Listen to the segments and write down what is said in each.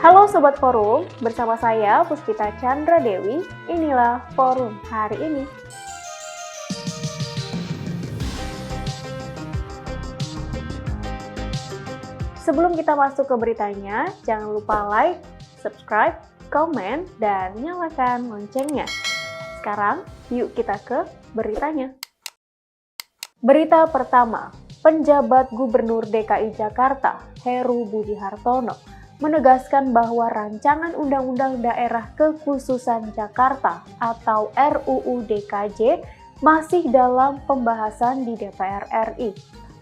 Halo Sobat Forum, bersama saya Puspita Chandra Dewi, inilah Forum hari ini. Sebelum kita masuk ke beritanya, jangan lupa like, subscribe, komen, dan nyalakan loncengnya. Sekarang, yuk kita ke beritanya. Berita pertama, penjabat Gubernur DKI Jakarta, Heru Budi Hartono, menegaskan bahwa rancangan Undang-Undang Daerah Kekhususan Jakarta atau RUU DKJ masih dalam pembahasan di DPR RI.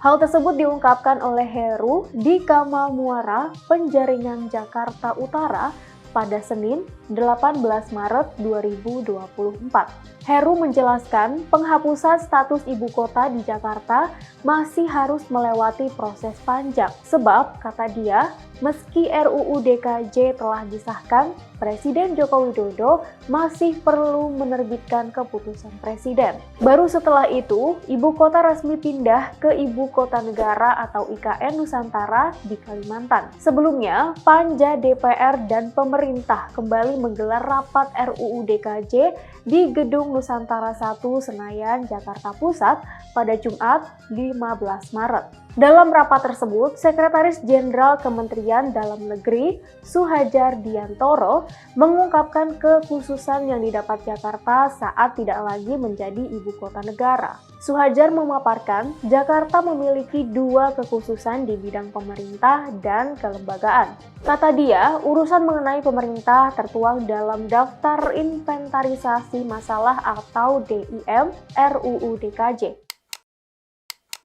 Hal tersebut diungkapkan oleh Heru di Kamal Muara, Penjaringan Jakarta Utara pada Senin 18 Maret 2024. Heru menjelaskan penghapusan status ibu kota di Jakarta masih harus melewati proses panjang. Sebab, kata dia, meski RUU DKJ telah disahkan, Presiden Joko Widodo masih perlu menerbitkan keputusan Presiden. Baru setelah itu, ibu kota resmi pindah ke Ibu Kota Negara atau IKN Nusantara di Kalimantan. Sebelumnya, Panja DPR dan pemerintah kembali menggelar rapat RUU DKJ di Gedung Nusantara 1 Senayan, Jakarta Pusat pada Jumat 15 Maret. Dalam rapat tersebut, Sekretaris Jenderal Kementerian Dalam Negeri Suhadjar Diantoro mengungkapkan kekhususan yang didapat Jakarta saat tidak lagi menjadi ibu kota negara. Suhadjar memaparkan Jakarta memiliki dua kekhususan di bidang pemerintah dan kelembagaan. Kata dia, urusan mengenai pemerintah tertuang dalam Daftar Inventarisasi Masalah atau DIM RUU DKJ.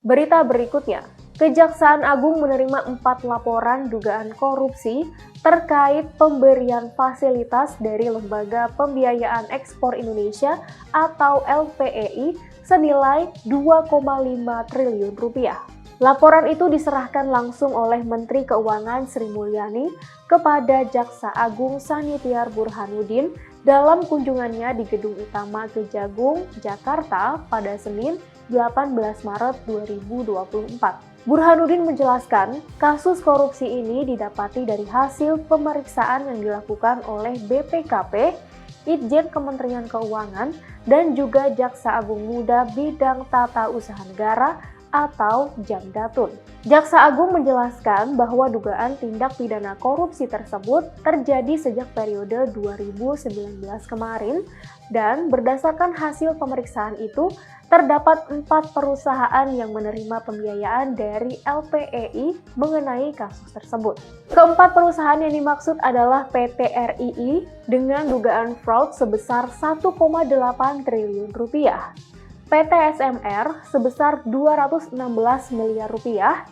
Berita berikutnya, Kejaksaan Agung menerima 4 laporan dugaan korupsi terkait pemberian fasilitas dari Lembaga Pembiayaan Ekspor Indonesia atau LPEI senilai 2,5 triliun rupiah. Laporan itu diserahkan langsung oleh Menteri Keuangan Sri Mulyani kepada Jaksa Agung Sanitiar Burhanuddin dalam kunjungannya di Gedung Utama Kejagung, Jakarta pada Senin 18 Maret 2024. Burhanuddin menjelaskan, kasus korupsi ini didapati dari hasil pemeriksaan yang dilakukan oleh BPKP, Itjen Kementerian Keuangan, dan juga Jaksa Agung Muda Bidang Tata Usaha Negara atau Jamdatun. Jaksa Agung menjelaskan bahwa dugaan tindak pidana korupsi tersebut terjadi sejak periode 2019 kemarin dan berdasarkan hasil pemeriksaan itu terdapat 4 perusahaan yang menerima pembiayaan dari LPEI mengenai kasus tersebut. Keempat perusahaan yang dimaksud adalah PT RII dengan dugaan fraud sebesar 1,8 triliun rupiah, PT SMR sebesar 216 miliar rupiah,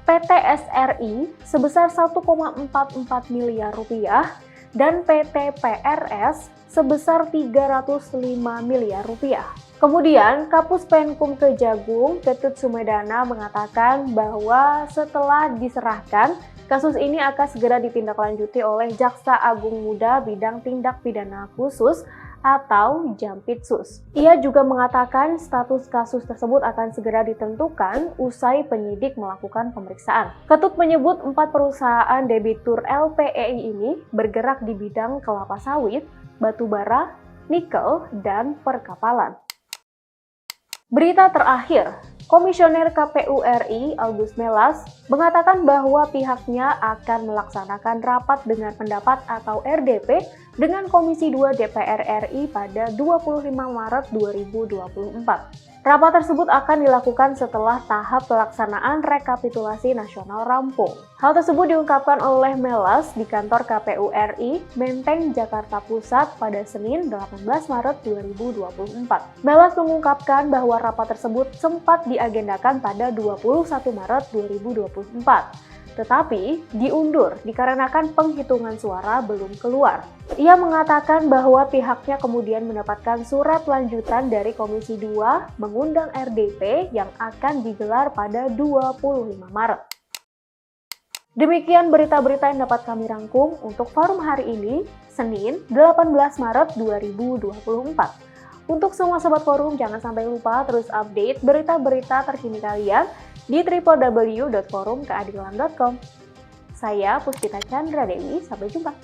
PT SRI sebesar 1,44 miliar rupiah, dan PT PRS sebesar 305 miliar rupiah. Kemudian, Kapus Penkum Kejagung, Ketut Sumedana mengatakan bahwa setelah diserahkan, kasus ini akan segera ditindaklanjuti oleh Jaksa Agung Muda Bidang Tindak Pidana Khusus atau Jampitsus. Ia juga mengatakan status kasus tersebut akan segera ditentukan usai penyidik melakukan pemeriksaan. Ketut menyebut 4 perusahaan debitur LPEI ini bergerak di bidang kelapa sawit, batu bara, nikel, dan perkapalan. Berita terakhir, Komisioner KPU RI Agus Melas mengatakan bahwa pihaknya akan melaksanakan rapat dengar pendapat atau RDP dengan Komisi 2 DPR RI pada 25 Maret 2024. Rapat tersebut akan dilakukan setelah tahap pelaksanaan rekapitulasi nasional rampung. Hal tersebut diungkapkan oleh Melas di kantor KPU RI, Menteng, Jakarta Pusat pada Senin 18 Maret 2024. Melas mengungkapkan bahwa rapat tersebut sempat diagendakan pada 21 Maret 2024. Tetapi diundur dikarenakan penghitungan suara belum keluar. Ia mengatakan bahwa pihaknya kemudian mendapatkan surat lanjutan dari Komisi 2 mengundang RDP yang akan digelar pada 25 Maret. Demikian berita-berita yang dapat kami rangkum untuk forum hari ini, Senin 18 Maret 2024. Untuk semua sobat forum, jangan sampai lupa terus update berita-berita terkini kalian di www.forumkeadilan.com. Saya Puspita Chandra Dewi, sampai jumpa.